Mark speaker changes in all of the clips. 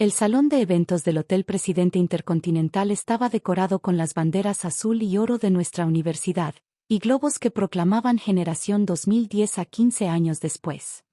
Speaker 1: El salón de eventos del Hotel Presidente Intercontinental estaba decorado con las banderas azul y oro de nuestra universidad, y globos que proclamaban Generación 2010 a 15 años después.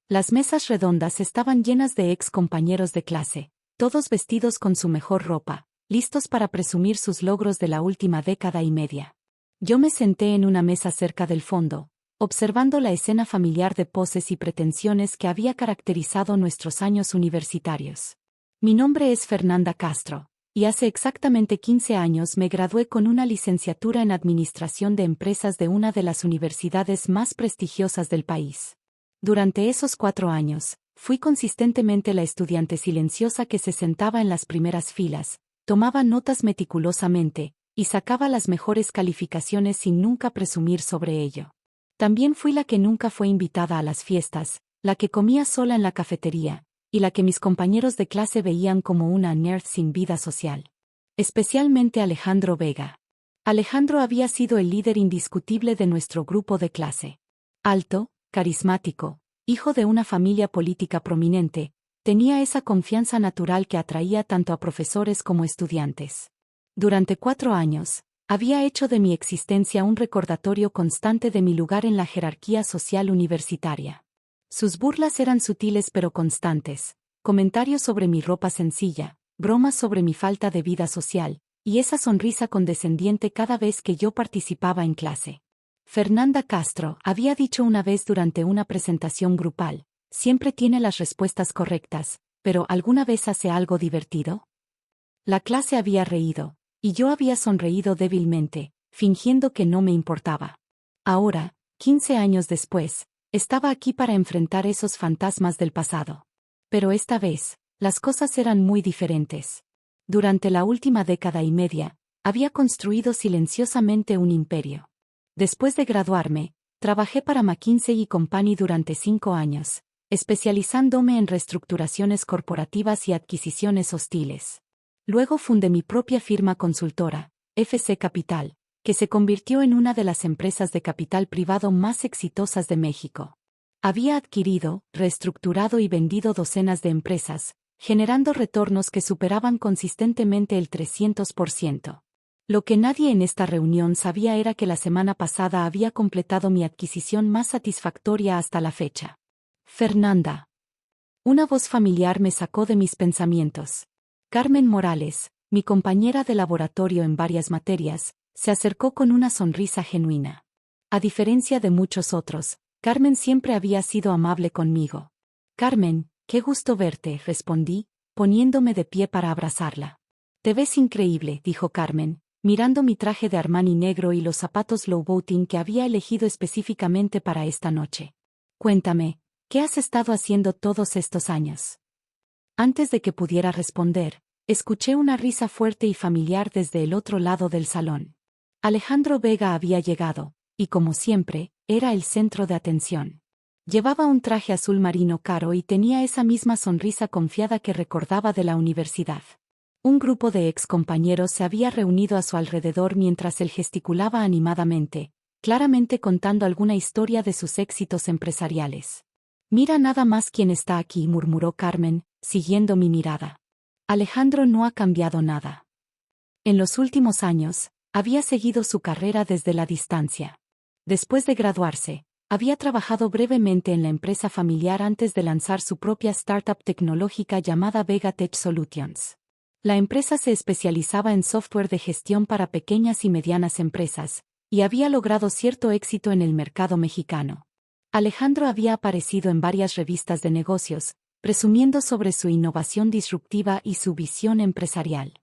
Speaker 1: Las mesas redondas estaban llenas de ex compañeros de clase, todos vestidos con su mejor ropa, listos para presumir sus logros de la última década y media. Yo me senté en una mesa cerca del fondo, observando la escena familiar de poses y pretensiones que había caracterizado nuestros años universitarios. Mi nombre es Fernanda Castro, y hace exactamente 15 años me gradué con una licenciatura en Administración de Empresas de una de las universidades más prestigiosas del país. Durante esos 4 años, fui consistentemente la estudiante silenciosa que se sentaba en las primeras filas, tomaba notas meticulosamente, y sacaba las mejores calificaciones sin nunca presumir sobre ello. También fui la que nunca fue invitada a las fiestas, la que comía sola en la cafetería, y la que mis compañeros de clase veían como una nerd sin vida social. Especialmente Alejandro Vega. Alejandro había sido el líder indiscutible de nuestro grupo de clase. Alto, carismático, hijo de una familia política prominente, tenía esa confianza natural que atraía tanto a profesores como estudiantes. Durante 4 años, había hecho de mi existencia un recordatorio constante de mi lugar en la jerarquía social universitaria. Sus burlas eran sutiles pero constantes, comentarios sobre mi ropa sencilla, bromas sobre mi falta de vida social, y esa sonrisa condescendiente cada vez que yo participaba en clase. Fernanda Castro había dicho una vez durante una presentación grupal, siempre tiene las respuestas correctas, pero ¿alguna vez hace algo divertido? La clase había reído, y yo había sonreído débilmente, fingiendo que no me importaba. Ahora, 15 años después, estaba aquí para enfrentar esos fantasmas del pasado. Pero esta vez, las cosas eran muy diferentes. Durante la última década y media, había construido silenciosamente un imperio. Después de graduarme, trabajé para McKinsey & Company durante 5 años, especializándome en reestructuraciones corporativas y adquisiciones hostiles. Luego fundé mi propia firma consultora, FC Capital, que se convirtió en una de las empresas de capital privado más exitosas de México. Había adquirido, reestructurado y vendido docenas de empresas, generando retornos que superaban consistentemente el 300%. Lo que nadie en esta reunión sabía era que la semana pasada había completado mi adquisición más satisfactoria hasta la fecha. Fernanda. Una voz familiar me sacó de mis pensamientos. Carmen Morales, mi compañera de laboratorio en varias materias, se acercó con una sonrisa genuina. A diferencia de muchos otros, Carmen siempre había sido amable conmigo. Carmen, qué gusto verte, respondí, poniéndome de pie para abrazarla. Te ves increíble, dijo Carmen, mirando mi traje de Armani negro y los zapatos Louboutin que había elegido específicamente para esta noche. Cuéntame, ¿qué has estado haciendo todos estos años? Antes de que pudiera responder, escuché una risa fuerte y familiar desde el otro lado del salón. Alejandro Vega había llegado, y como siempre, era el centro de atención. Llevaba un traje azul marino caro y tenía esa misma sonrisa confiada que recordaba de la universidad. Un grupo de ex compañeros se había reunido a su alrededor mientras él gesticulaba animadamente, claramente contando alguna historia de sus éxitos empresariales. Mira nada más quién está aquí, murmuró Carmen, siguiendo mi mirada. Alejandro no ha cambiado nada. En los últimos años, había seguido su carrera desde la distancia. Después de graduarse, había trabajado brevemente en la empresa familiar antes de lanzar su propia startup tecnológica llamada Vega Tech Solutions. La empresa se especializaba en software de gestión para pequeñas y medianas empresas, y había logrado cierto éxito en el mercado mexicano. Alejandro había aparecido en varias revistas de negocios, presumiendo sobre su innovación disruptiva y su visión empresarial.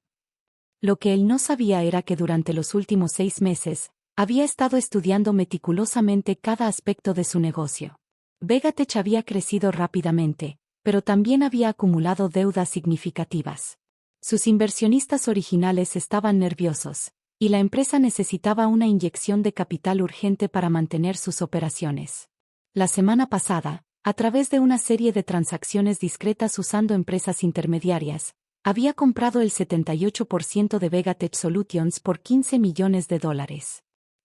Speaker 1: Lo que él no sabía era que durante los últimos 6 meses, había estado estudiando meticulosamente cada aspecto de su negocio. Vegatech había crecido rápidamente, pero también había acumulado deudas significativas. Sus inversionistas originales estaban nerviosos, y la empresa necesitaba una inyección de capital urgente para mantener sus operaciones. La semana pasada, a través de una serie de transacciones discretas usando empresas intermediarias, había comprado el 78% de Vegatech Solutions por $15 millones.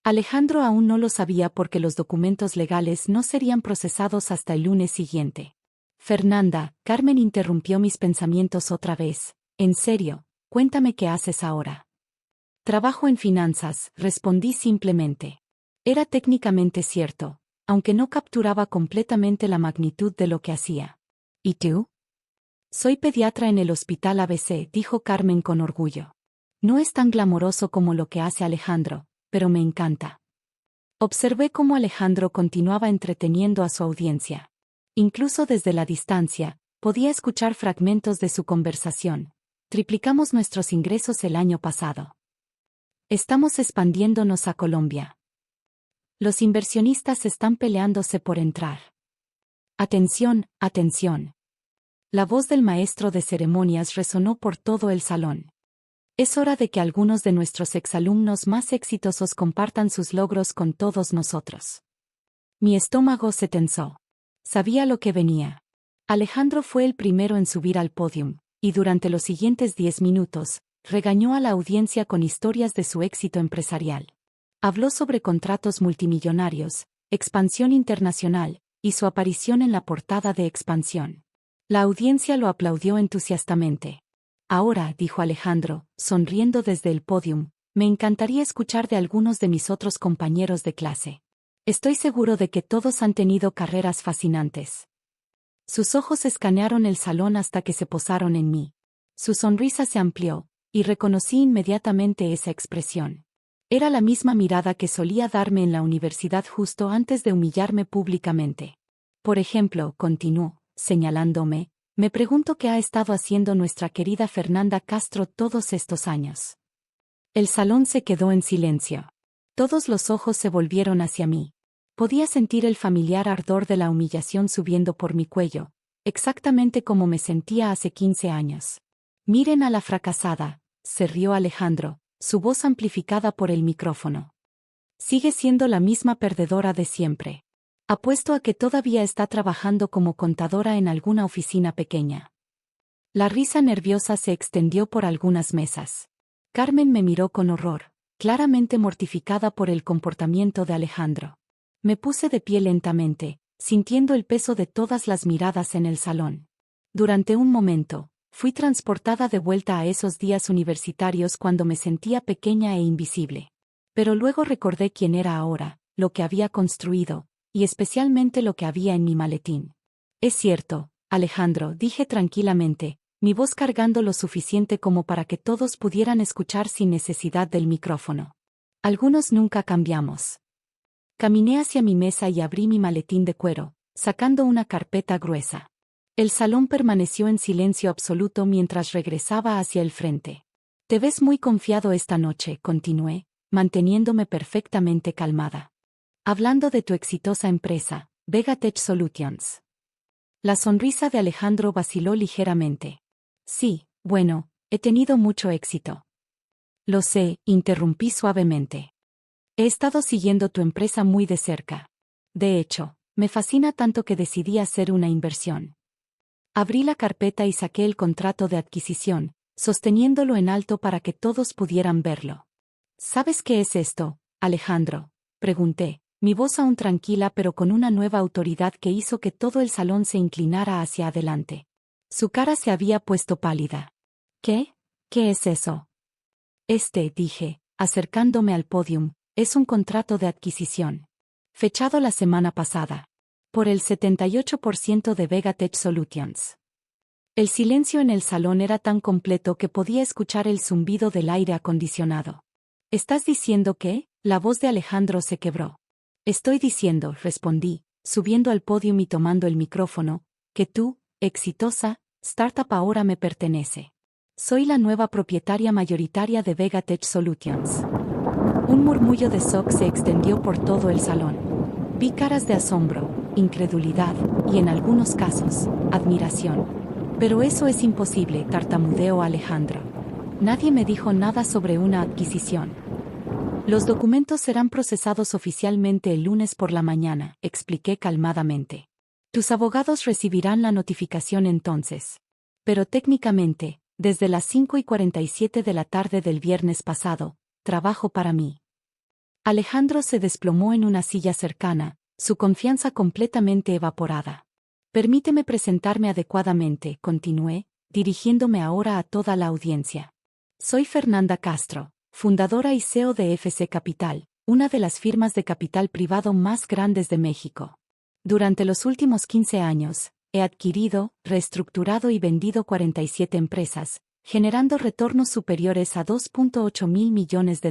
Speaker 1: Alejandro aún no lo sabía porque los documentos legales no serían procesados hasta el lunes siguiente. Fernanda, Carmen interrumpió mis pensamientos otra vez. En serio, cuéntame qué haces ahora. Trabajo en finanzas, respondí simplemente. Era técnicamente cierto, aunque no capturaba completamente la magnitud de lo que hacía. ¿Y tú? Soy pediatra en el Hospital ABC, dijo Carmen con orgullo. No es tan glamoroso como lo que hace Alejandro, pero me encanta. Observé cómo Alejandro continuaba entreteniendo a su audiencia. Incluso desde la distancia, podía escuchar fragmentos de su conversación. Triplicamos nuestros ingresos el año pasado. Estamos expandiéndonos a Colombia. Los inversionistas están peleándose por entrar. Atención, atención. La voz del maestro de ceremonias resonó por todo el salón. Es hora de que algunos de nuestros exalumnos más exitosos compartan sus logros con todos nosotros. Mi estómago se tensó. Sabía lo que venía. Alejandro fue el primero en subir al podium, y durante los siguientes 10 minutos, regañó a la audiencia con historias de su éxito empresarial. Habló sobre contratos multimillonarios, expansión internacional, y su aparición en la portada de Expansión. La audiencia lo aplaudió entusiastamente. Ahora, dijo Alejandro, sonriendo desde el podium, me encantaría escuchar de algunos de mis otros compañeros de clase. Estoy seguro de que todos han tenido carreras fascinantes. Sus ojos escanearon el salón hasta que se posaron en mí. Su sonrisa se amplió, y reconocí inmediatamente esa expresión. Era la misma mirada que solía darme en la universidad justo antes de humillarme públicamente. Por ejemplo, continuó, señalándome, me pregunto qué ha estado haciendo nuestra querida Fernanda Castro todos estos años. El salón se quedó en silencio. Todos los ojos se volvieron hacia mí. Podía sentir el familiar ardor de la humillación subiendo por mi cuello, exactamente como me sentía hace 15 años. Miren a la fracasada, se rió Alejandro, su voz amplificada por el micrófono. Sigue siendo la misma perdedora de siempre. Apuesto a que todavía está trabajando como contadora en alguna oficina pequeña. La risa nerviosa se extendió por algunas mesas. Carmen me miró con horror, claramente mortificada por el comportamiento de Alejandro. Me puse de pie lentamente, sintiendo el peso de todas las miradas en el salón. Durante un momento, fui transportada de vuelta a esos días universitarios cuando me sentía pequeña e invisible. Pero luego recordé quién era ahora, lo que había construido, y especialmente lo que había en mi maletín. Es cierto, Alejandro, dije tranquilamente, mi voz cargando lo suficiente como para que todos pudieran escuchar sin necesidad del micrófono. Algunos nunca cambiamos. Caminé hacia mi mesa y abrí mi maletín de cuero, sacando una carpeta gruesa. El salón permaneció en silencio absoluto mientras regresaba hacia el frente. Te ves muy confiado esta noche, continué, manteniéndome perfectamente calmada. Hablando de tu exitosa empresa, Vegatech Solutions. La sonrisa de Alejandro vaciló ligeramente. Sí, bueno, he tenido mucho éxito. Lo sé, interrumpí suavemente. He estado siguiendo tu empresa muy de cerca. De hecho, me fascina tanto que decidí hacer una inversión. Abrí la carpeta y saqué el contrato de adquisición, sosteniéndolo en alto para que todos pudieran verlo. ¿Sabes qué es esto, Alejandro?, pregunté, mi voz aún tranquila pero con una nueva autoridad que hizo que todo el salón se inclinara hacia adelante. Su cara se había puesto pálida. ¿Qué? ¿Qué es eso? Dije, acercándome al podium, es un contrato de adquisición. Fechado la semana pasada. Por el 78% de Vegatech Solutions. El silencio en el salón era tan completo que podía escuchar el zumbido del aire acondicionado. ¿Estás diciendo que? La voz de Alejandro se quebró. Estoy diciendo, respondí, subiendo al podium y tomando el micrófono, que tú, exitosa, startup ahora me pertenece. Soy la nueva propietaria mayoritaria de Vegatech Solutions. Un murmullo de shock se extendió por todo el salón. Vi caras de asombro, incredulidad, y en algunos casos, admiración. Pero eso es imposible, tartamudeó Alejandro. Nadie me dijo nada sobre una adquisición. Los documentos serán procesados oficialmente el lunes por la mañana, expliqué calmadamente. Tus abogados recibirán la notificación entonces. Pero técnicamente, desde las 5:47 de la tarde del viernes pasado, trabajo para mí. Alejandro se desplomó en una silla cercana, su confianza completamente evaporada. Permíteme presentarme adecuadamente, continué, dirigiéndome ahora a toda la audiencia. Soy Fernanda Castro, fundadora y CEO de FC Capital, una de las firmas de capital privado más grandes de México. Durante los últimos 15 años, he adquirido, reestructurado y vendido 47 empresas, generando retornos superiores a $2.8 mil millones.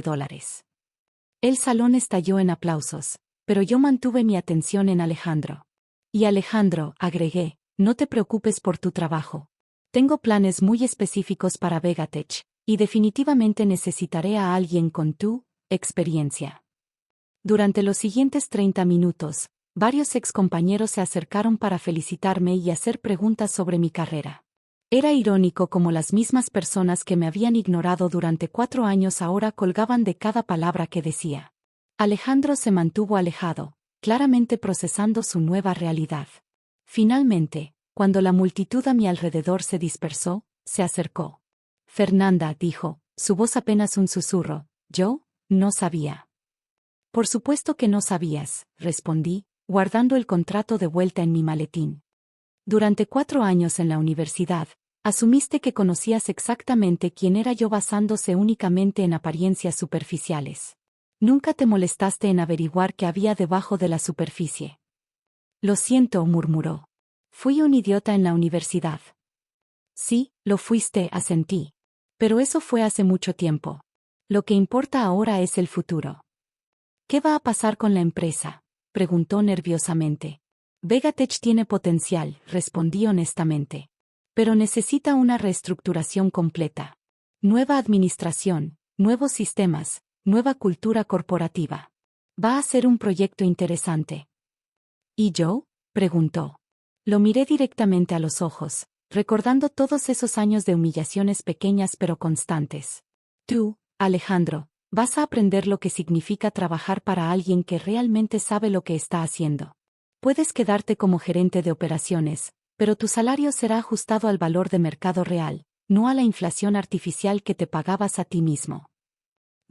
Speaker 1: El salón estalló en aplausos, pero yo mantuve mi atención en Alejandro. Y Alejandro, agregué, no te preocupes por tu trabajo. Tengo planes muy específicos para Vegatech, y definitivamente necesitaré a alguien con tu experiencia. Durante los siguientes 30 minutos, varios excompañeros se acercaron para felicitarme y hacer preguntas sobre mi carrera. Era irónico cómo las mismas personas que me habían ignorado durante 4 años ahora colgaban de cada palabra que decía. Alejandro se mantuvo alejado, claramente procesando su nueva realidad. Finalmente, cuando la multitud a mi alrededor se dispersó, se acercó. Fernanda, dijo, su voz apenas un susurro, yo, no sabía. Por supuesto que no sabías, respondí, guardando el contrato de vuelta en mi maletín. Durante 4 años en la universidad, asumiste que conocías exactamente quién era yo basándose únicamente en apariencias superficiales. Nunca te molestaste en averiguar qué había debajo de la superficie. Lo siento, murmuró. Fui un idiota en la universidad. Sí, lo fuiste, asentí. Pero eso fue hace mucho tiempo. Lo que importa ahora es el futuro. ¿Qué va a pasar con la empresa?, preguntó nerviosamente. Vegatech tiene potencial, respondí honestamente. Pero necesita una reestructuración completa. Nueva administración, nuevos sistemas, nueva cultura corporativa. Va a ser un proyecto interesante. ¿Y yo?, preguntó. Lo miré directamente a los ojos, recordando todos esos años de humillaciones pequeñas pero constantes. Tú, Alejandro, vas a aprender lo que significa trabajar para alguien que realmente sabe lo que está haciendo. Puedes quedarte como gerente de operaciones, pero tu salario será ajustado al valor de mercado real, no a la inflación artificial que te pagabas a ti mismo.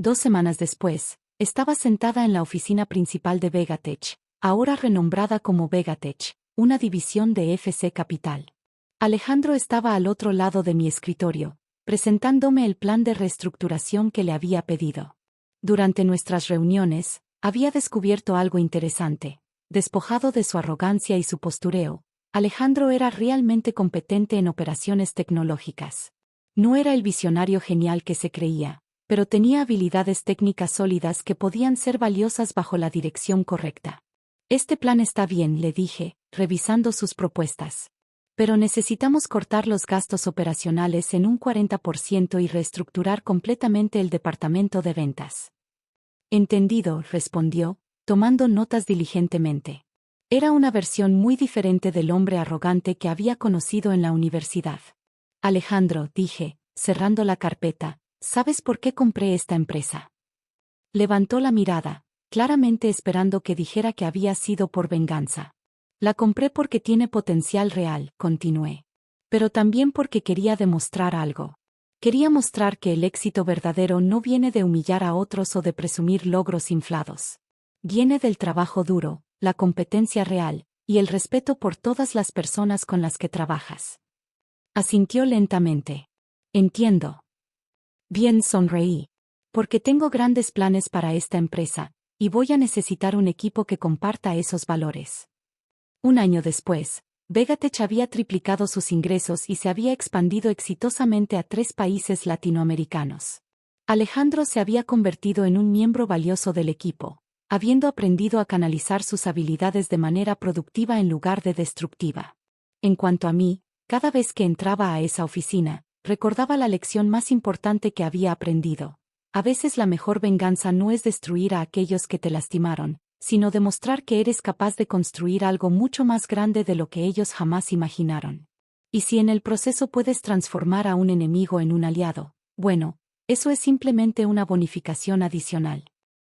Speaker 1: 2 semanas después, estaba sentada en la oficina principal de Vegatech, ahora renombrada como Vegatech, una división de FC Capital. Alejandro estaba al otro lado de mi escritorio, presentándome el plan de reestructuración que le había pedido. Durante nuestras reuniones, había descubierto algo interesante. Despojado de su arrogancia y su postureo, Alejandro era realmente competente en operaciones tecnológicas. No era el visionario genial que se creía, pero tenía habilidades técnicas sólidas que podían ser valiosas bajo la dirección correcta. Este plan está bien, le dije, revisando sus propuestas. Pero necesitamos cortar los gastos operacionales en un 40% y reestructurar completamente el departamento de ventas. Entendido, respondió, tomando notas diligentemente. Era una versión muy diferente del hombre arrogante que había conocido en la universidad. Alejandro, dije, cerrando la carpeta, ¿sabes por qué compré esta empresa? Levantó la mirada, claramente esperando que dijera que había sido por venganza. La compré porque tiene potencial real, continué. Pero también porque quería demostrar algo. Quería mostrar que el éxito verdadero no viene de humillar a otros o de presumir logros inflados. Viene del trabajo duro, la competencia real, y el respeto por todas las personas con las que trabajas. Asintió lentamente. Entiendo. Bien, sonreí. Porque tengo grandes planes para esta empresa, y voy a necesitar un equipo que comparta esos valores. 1 año después, Vegatech había triplicado sus ingresos y se había expandido exitosamente a 3 países latinoamericanos. Alejandro se había convertido en un miembro valioso del equipo, habiendo aprendido a canalizar sus habilidades de manera productiva en lugar de destructiva. En cuanto a mí, cada vez que entraba a esa oficina, recordaba la lección más importante que había aprendido. A veces la mejor venganza no es destruir a aquellos que te lastimaron, sino demostrar que eres capaz de construir algo mucho más grande de lo que ellos jamás imaginaron. Y si en el proceso puedes transformar a un enemigo en un aliado, bueno, eso es simplemente una bonificación adicional.